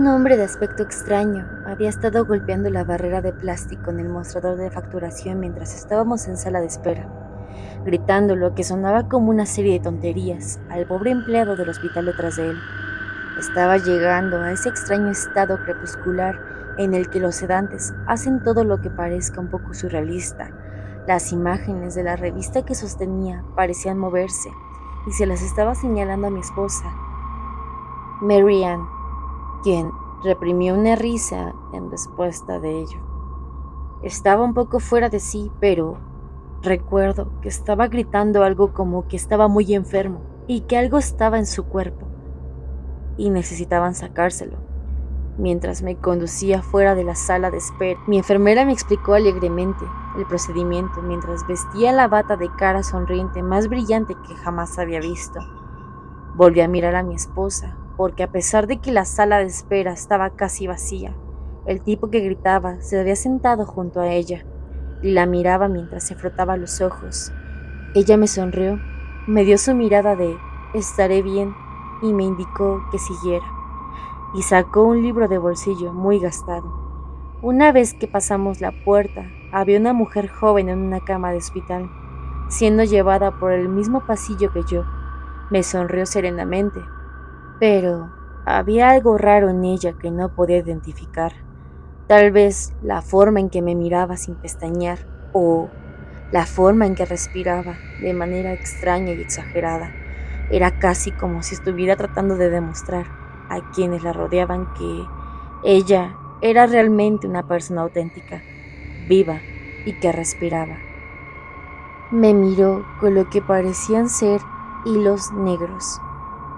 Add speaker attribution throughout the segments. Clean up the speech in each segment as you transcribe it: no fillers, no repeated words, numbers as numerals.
Speaker 1: Un hombre de aspecto extraño había estado golpeando la barrera de plástico en el mostrador de facturación mientras estábamos en sala de espera, gritando lo que sonaba como una serie de tonterías al pobre empleado del hospital detrás de él. Estaba llegando a ese extraño estado crepuscular en el que los sedantes hacen todo lo que parezca un poco surrealista. Las imágenes de la revista que sostenía parecían moverse y se las estaba señalando a mi esposa, Mary Ann, quien reprimió una risa en respuesta de ello. Estaba un poco fuera de sí, pero recuerdo que estaba gritando algo como que estaba muy enfermo y que algo estaba en su cuerpo y necesitaban sacárselo. Mientras me conducía fuera de la sala de espera, mi enfermera me explicó alegremente el procedimiento mientras vestía la bata de cara sonriente más brillante que jamás había visto. Volví a mirar a mi esposa, porque a pesar de que la sala de espera estaba casi vacía, el tipo que gritaba se había sentado junto a ella y la miraba mientras se frotaba los ojos. Ella me sonrió, me dio su mirada de «estaré bien» y me indicó que siguiera, y sacó un libro de bolsillo muy gastado. Una vez que pasamos la puerta, había una mujer joven en una cama de hospital, siendo llevada por el mismo pasillo que yo. Me sonrió serenamente, pero había algo raro en ella que no podía identificar. Tal vez la forma en que me miraba sin pestañear o la forma en que respiraba de manera extraña y exagerada. Era casi como si estuviera tratando de demostrar a quienes la rodeaban que ella era realmente una persona auténtica, viva y que respiraba. Me miró con lo que parecían ser hilos negros,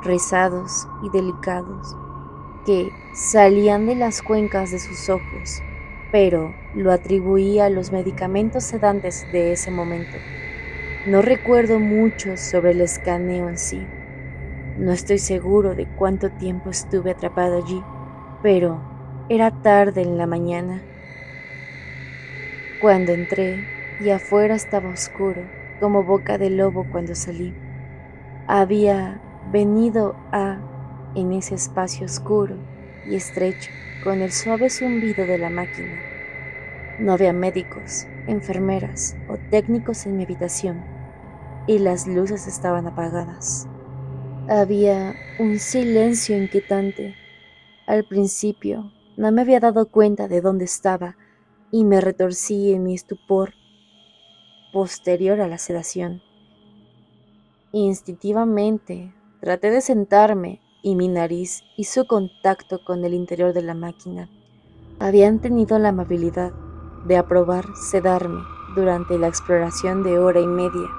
Speaker 1: rizados y delicados, que salían de las cuencas de sus ojos, pero lo atribuía a los medicamentos sedantes de ese momento. No recuerdo mucho sobre el escaneo en sí. No estoy seguro de cuánto tiempo estuve atrapado allí, pero era tarde en la mañana cuando entré y afuera estaba oscuro, como boca de lobo cuando salí. Había venido en ese espacio oscuro y estrecho, con el suave zumbido de la máquina. No había médicos, enfermeras o técnicos en mi habitación, y las luces estaban apagadas. Había un silencio inquietante. Al principio no me había dado cuenta de dónde estaba y me retorcí en mi estupor posterior a la sedación. Instintivamente traté de sentarme y mi nariz hizo contacto con el interior de la máquina. Habían tenido la amabilidad de aprobar sedarme durante la exploración de hora y media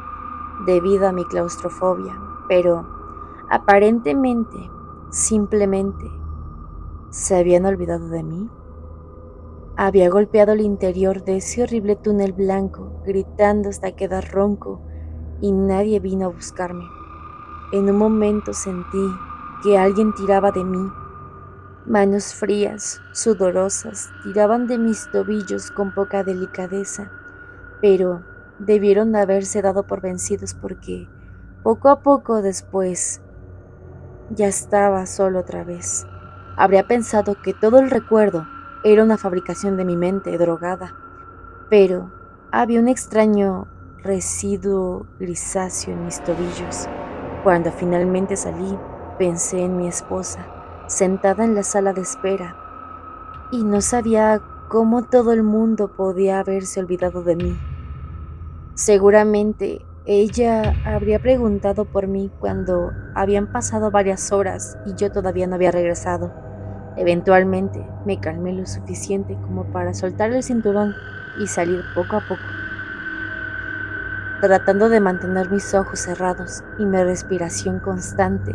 Speaker 1: debido a mi claustrofobia, pero aparentemente, simplemente, ¿se habían olvidado de mí? Había golpeado el interior de ese horrible túnel blanco, gritando hasta quedar ronco, y nadie vino a buscarme. En un momento sentí que alguien tiraba de mí. Manos frías, sudorosas, tiraban de mis tobillos con poca delicadeza, pero debieron de haberse dado por vencidos porque poco a poco después ya estaba solo otra vez. Habría pensado que todo el recuerdo era una fabricación de mi mente drogada, pero había un extraño residuo grisáceo en mis tobillos. Cuando finalmente salí, pensé en mi esposa, sentada en la sala de espera, y no sabía cómo todo el mundo podía haberse olvidado de mí. Seguramente ella habría preguntado por mí cuando habían pasado varias horas y yo todavía no había regresado. Eventualmente me calmé lo suficiente como para soltar el cinturón y salir poco a poco, tratando de mantener mis ojos cerrados y mi respiración constante,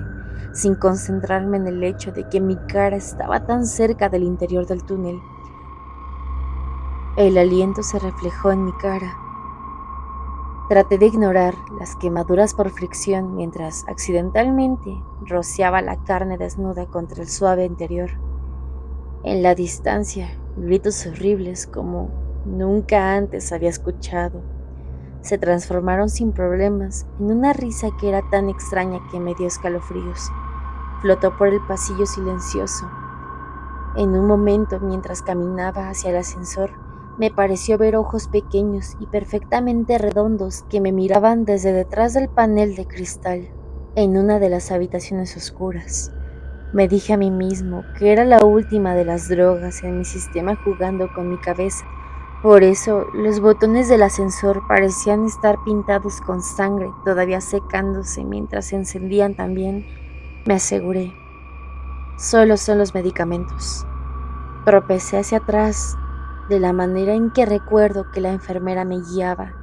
Speaker 1: sin concentrarme en el hecho de que mi cara estaba tan cerca del interior del túnel. El aliento se reflejó en mi cara. Traté de ignorar las quemaduras por fricción mientras accidentalmente rociaba la carne desnuda contra el suave interior. En la distancia, gritos horribles como nunca antes había escuchado se transformaron sin problemas en una risa que era tan extraña que me dio escalofríos. Flotó por el pasillo silencioso, En un momento, mientras caminaba hacia el ascensor, me pareció ver ojos pequeños y perfectamente redondos que me miraban desde detrás del panel de cristal en una de las habitaciones oscuras. Me dije a mí mismo que era la última de las drogas en mi sistema jugando con mi cabeza. Por eso, los botones del ascensor parecían estar pintados con sangre, todavía secándose mientras se encendían también. Me aseguré. Solo son los medicamentos. Tropecé hacia atrás de la manera en que recuerdo que la enfermera me guiaba,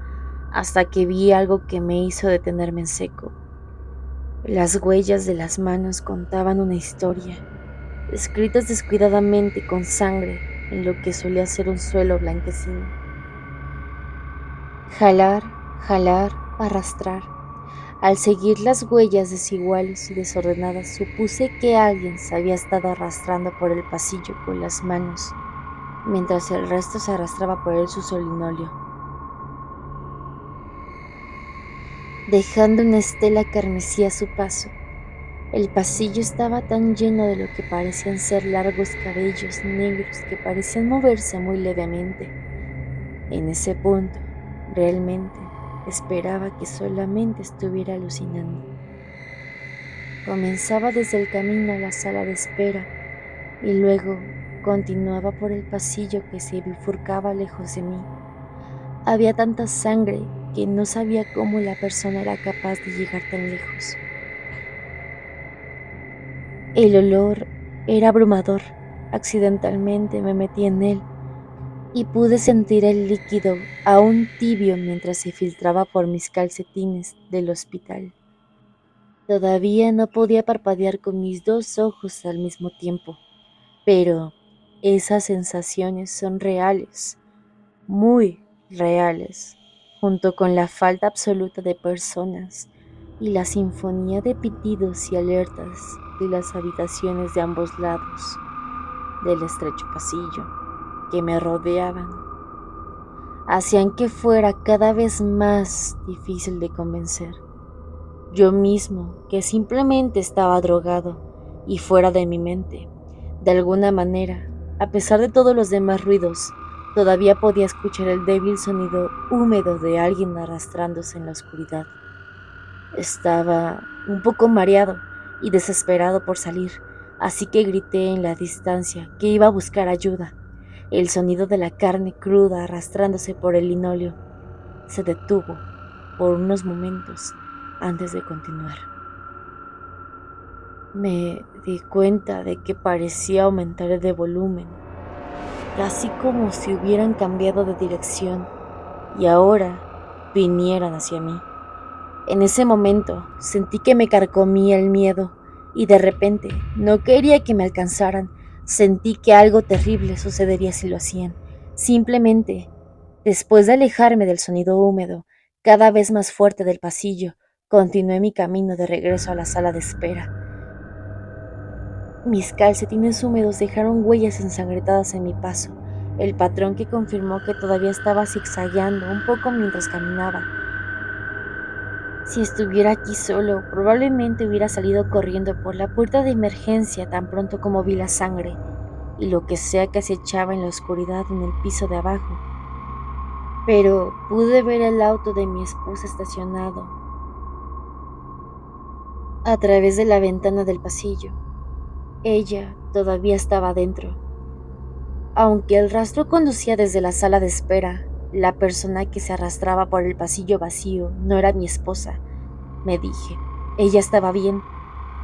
Speaker 1: hasta que vi algo que me hizo detenerme en seco. Las huellas de las manos contaban una historia, escritas descuidadamente con sangre en lo que solía ser un suelo blanquecino. Jalar, jalar, arrastrar. Al seguir las huellas desiguales y desordenadas, supuse que alguien se había estado arrastrando por el pasillo con las manos, mientras el resto se arrastraba por el sucio linóleo, dejando una estela carmesí a su paso. El pasillo estaba tan lleno de lo que parecían ser largos cabellos negros que parecían moverse muy levemente. En ese punto, realmente, esperaba que solamente estuviera alucinando. Comenzaba desde el camino a la sala de espera y luego continuaba por el pasillo que se bifurcaba lejos de mí. Había tanta sangre que no sabía cómo la persona era capaz de llegar tan lejos. El olor era abrumador. Accidentalmente me metí en él y pude sentir el líquido aún tibio mientras se filtraba por mis calcetines del hospital. Todavía no podía parpadear con mis dos ojos al mismo tiempo, pero esas sensaciones son reales, muy reales, junto con la falta absoluta de personas y la sinfonía de pitidos y alertas de las habitaciones de ambos lados del estrecho pasillo que me rodeaban, hacían que fuera cada vez más difícil de convencer. Yo mismo, que simplemente estaba drogado y fuera de mi mente, de alguna manera, a pesar de todos los demás ruidos, todavía podía escuchar el débil sonido húmedo de alguien arrastrándose en la oscuridad. Estaba un poco mareado y desesperado por salir, así que grité en la distancia que iba a buscar ayuda. El sonido de la carne cruda arrastrándose por el linóleo se detuvo por unos momentos antes de continuar. Me di cuenta de que parecía aumentar de volumen, casi como si hubieran cambiado de dirección y ahora vinieran hacia mí. En ese momento sentí que me carcomía el miedo y de repente no quería que me alcanzaran. Sentí que algo terrible sucedería si lo hacían. Simplemente, después de alejarme del sonido húmedo, cada vez más fuerte del pasillo, continué mi camino de regreso a la sala de espera. Mis calcetines húmedos dejaron huellas ensangrentadas en mi paso, el patrón que confirmó que todavía estaba zigzagueando un poco mientras caminaba. Si estuviera aquí solo, probablemente hubiera salido corriendo por la puerta de emergencia tan pronto como vi la sangre y lo que sea que acechaba en la oscuridad en el piso de abajo. Pero pude ver el auto de mi esposa estacionado a través de la ventana del pasillo. Ella todavía estaba dentro. Aunque el rastro conducía desde la sala de espera, la persona que se arrastraba por el pasillo vacío no era mi esposa, me dije. Ella estaba bien.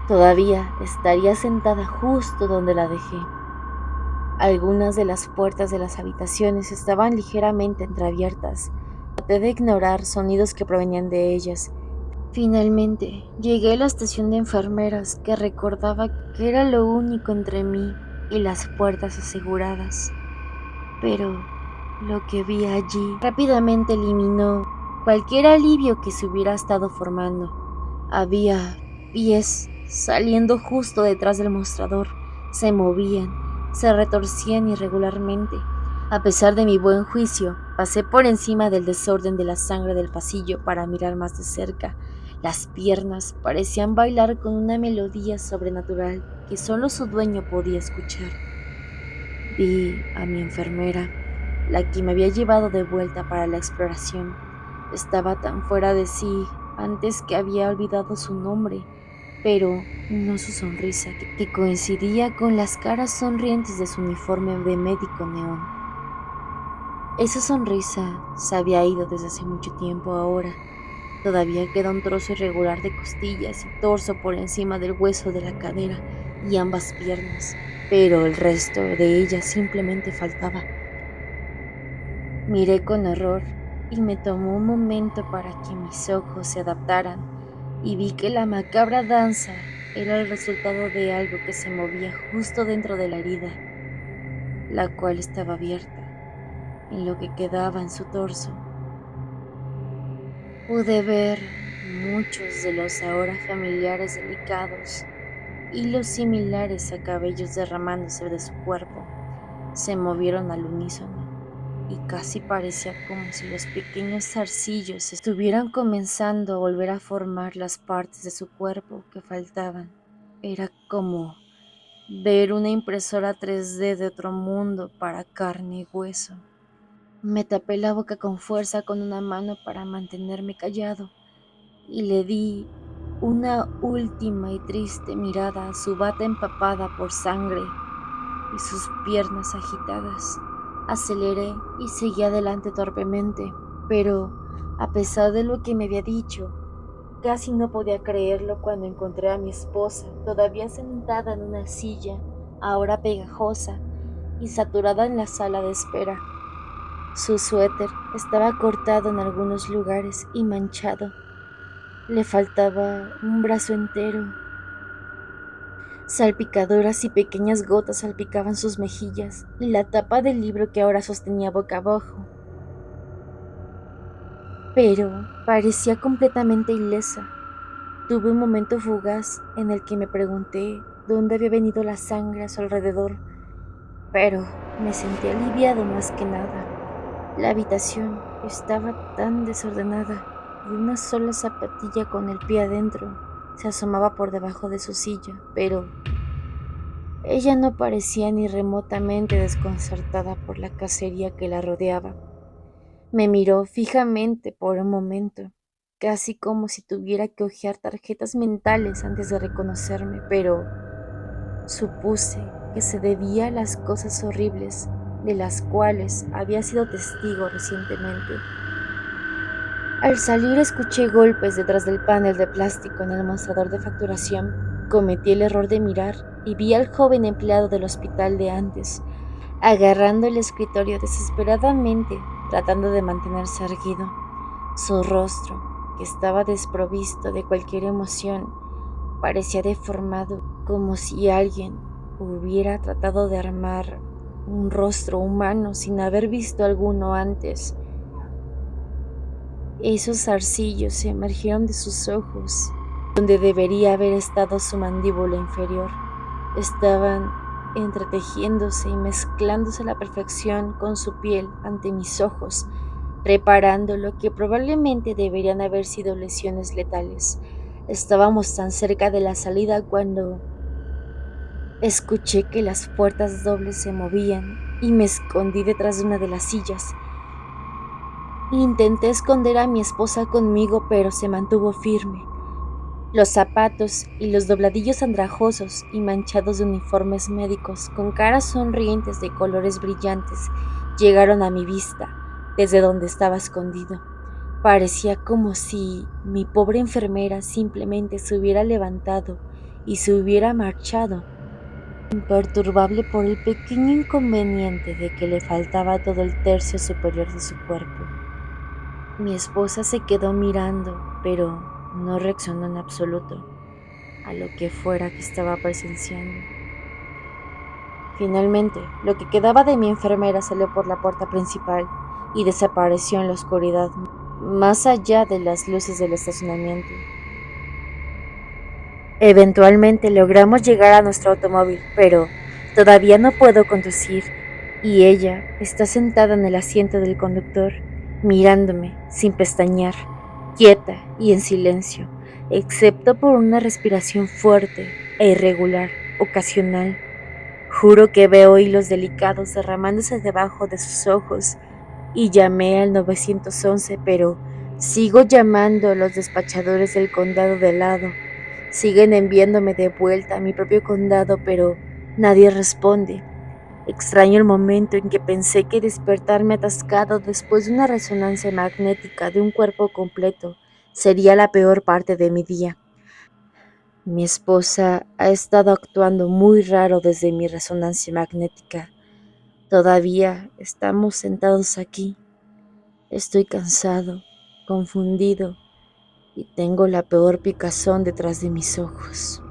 Speaker 1: Todavía estaría sentada justo donde la dejé. Algunas de las puertas de las habitaciones estaban ligeramente entreabiertas. Traté de ignorar sonidos que provenían de ellas. Finalmente, llegué a la estación de enfermeras que recordaba que era lo único entre mí y las puertas aseguradas. Pero lo que vi allí rápidamente eliminó cualquier alivio que se hubiera estado formando. Había pies saliendo justo detrás del mostrador. Se movían, se retorcían irregularmente. A pesar de mi buen juicio, pasé por encima del desorden de la sangre del pasillo para mirar más de cerca. Las piernas parecían bailar con una melodía sobrenatural que solo su dueño podía escuchar. Vi a mi enfermera, la que me había llevado de vuelta para la exploración. Estaba tan fuera de sí antes que había olvidado su nombre, pero no su sonrisa, que coincidía con las caras sonrientes de su uniforme de médico neón. Esa sonrisa se había ido desde hace mucho tiempo ahora. Todavía queda un trozo irregular de costillas y torso por encima del hueso de la cadera y ambas piernas, pero el resto de ella simplemente faltaba. Miré con horror y me tomó un momento para que mis ojos se adaptaran y vi que la macabra danza era el resultado de algo que se movía justo dentro de la herida, la cual estaba abierta en lo que quedaba en su torso. Pude ver muchos de los ahora familiares delicados hilos similares a cabellos derramándose de su cuerpo. Se movieron al unísono y casi parecía como si los pequeños zarcillos estuvieran comenzando a volver a formar las partes de su cuerpo que faltaban. Era como ver una impresora 3D de otro mundo para carne y hueso. Me tapé la boca con fuerza con una mano para mantenerme callado y le di una última y triste mirada a su bata empapada por sangre y sus piernas agitadas. Aceleré y seguí adelante torpemente, pero a pesar de lo que me había dicho, casi no podía creerlo cuando encontré a mi esposa todavía sentada en una silla, ahora pegajosa y saturada en la sala de espera. Su suéter estaba cortado en algunos lugares y manchado. Le faltaba un brazo entero. Salpicaduras y pequeñas gotas salpicaban sus mejillas y la tapa del libro que ahora sostenía boca abajo, pero parecía completamente ilesa. Tuve un momento fugaz en el que me pregunté dónde había venido la sangre a su alrededor, pero me sentí aliviado más que nada. La habitación estaba tan desordenada y una sola zapatilla con el pie adentro se asomaba por debajo de su silla, pero ella no parecía ni remotamente desconcertada por la cacería que la rodeaba. Me miró fijamente por un momento, casi como si tuviera que hojear tarjetas mentales antes de reconocerme, pero supuse que se debía a las cosas horribles de las cuales había sido testigo recientemente. Al salir escuché golpes detrás del panel de plástico en el mostrador de facturación. Cometí el error de mirar y vi al joven empleado del hospital de antes, agarrando el escritorio desesperadamente, tratando de mantenerse erguido. Su rostro, que estaba desprovisto de cualquier emoción, parecía deformado, como si alguien hubiera tratado de armar un rostro humano sin haber visto alguno antes. Esos zarcillos se emergieron de sus ojos, donde debería haber estado su mandíbula inferior. Estaban entretejiéndose y mezclándose a la perfección con su piel ante mis ojos, reparando lo que probablemente deberían haber sido lesiones letales. Estábamos tan cerca de la salida cuando escuché que las puertas dobles se movían y me escondí detrás de una de las sillas. Intenté esconder a mi esposa conmigo, pero se mantuvo firme. Los zapatos y los dobladillos andrajosos y manchados de uniformes médicos con caras sonrientes de colores brillantes llegaron a mi vista desde donde estaba escondido. Parecía como si mi pobre enfermera simplemente se hubiera levantado y se hubiera marchado, imperturbable por el pequeño inconveniente de que le faltaba todo el tercio superior de su cuerpo. Mi esposa se quedó mirando, pero no reaccionó en absoluto a lo que fuera que estaba presenciando. Finalmente, lo que quedaba de mi enfermera salió por la puerta principal y desapareció en la oscuridad, más allá de las luces del estacionamiento. Eventualmente logramos llegar a nuestro automóvil, pero todavía no puedo conducir, y ella está sentada en el asiento del conductor, mirándome sin pestañear, quieta y en silencio, excepto por una respiración fuerte e irregular, ocasional, Juro que veo hilos delicados derramándose debajo de sus ojos y llamé al 911, pero sigo llamando a los despachadores del condado de lado. Siguen enviándome de vuelta a mi propio condado, pero nadie responde. Extraño el momento en que pensé que despertarme atascado después de una resonancia magnética de un cuerpo completo sería la peor parte de mi día. Mi esposa ha estado actuando muy raro desde mi resonancia magnética. Todavía estamos sentados aquí. Estoy cansado, confundido y tengo la peor picazón detrás de mis ojos.